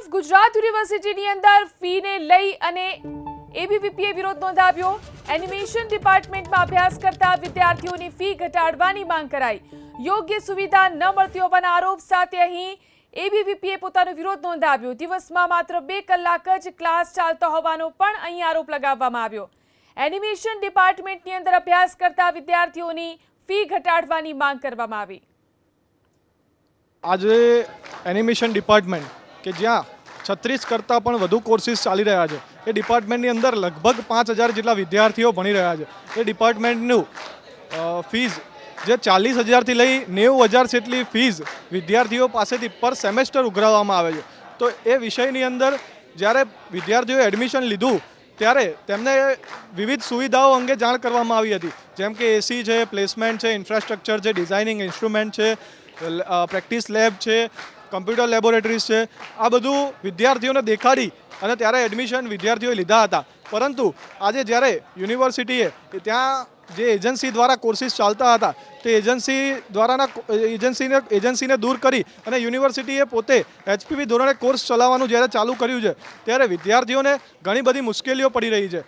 તરફ ગુજરાત યુનિવર્સિટીની અંદર ફીને લઈ અને એબીવીપીએ વિરોધ નોંધાવ્યો। એનિમેશન ડિપાર્ટમેન્ટમાં અભ્યાસ કરતા વિદ્યાર્થીઓની ફી ઘટાડવાની માંગ કરાઈ। યોગ્ય સુવિધા ન મળતી હોવાના આરોપ સાથે અહીં એબીવીપીએ પોતાનો વિરોધ નોંધાવ્યો। દિવસમાં માત્ર 2 કલાક જ ક્લાસ ચાલતો હોવાનો પણ અહીં આરોપ લગાવવામાં આવ્યો। એનિમેશન ડિપાર્ટમેન્ટની અંદર અભ્યાસ કરતા વિદ્યાર્થીઓની ફી ઘટાડવાની માંગ કરવામાં આવી। આજે એનિમેશન ડિપાર્ટમેન્ટ કે જ્યાં 36 કરતાં પણ વધુ કોર્સિસ ચાલી રહ્યા છે, એ ડિપાર્ટમેન્ટની અંદર લગભગ 5000 જેટલા વિદ્યાર્થીઓ ભણી રહ્યા છે। એ ડિપાર્ટમેન્ટનું ફીઝ જે 40,000થી લઈ 90,000 જેટલી ફીઝ વિદ્યાર્થીઓ પાસેથી પર સેમેસ્ટર ઉઘરાવવામાં આવે છે। તો એ વિષયની અંદર જ્યારે વિદ્યાર્થીઓએ એડમિશન લીધું ત્યારે તેમને વિવિધ સુવિધાઓ અંગે જાણ કરવામાં આવી હતી, જેમ કે એસી છે, પ્લેસમેન્ટ છે, ઇન્ફ્રાસ્ટ્રક્ચર છે, ડિઝાઇનિંગ ઇન્સ્ટ્રુમેન્ટ છે, પ્રેક્ટિસ લેબ છે, કમ્પ્યુટર લેબોરેટરીઝ છે। આ બધું વિદ્યાર્થીઓને દેખાડી અને ત્યારે એડમિશન વિદ્યાર્થીઓએ લીધા હતા। પરંતુ આજે જ્યારે યુનિવર્સિટીએ ત્યાં જે એજન્સી દ્વારા કોર્સિસ ચાલતા હતા તે એજન્સીને દૂર કરી અને યુનિવર્સિટીએ પોતે એચપીવી ધોરણે કોર્સ ચલાવવાનું જ્યારે ચાલુ કર્યું છે, ત્યારે વિદ્યાર્થીઓને ઘણી બધી મુશ્કેલીઓ પડી રહી છે।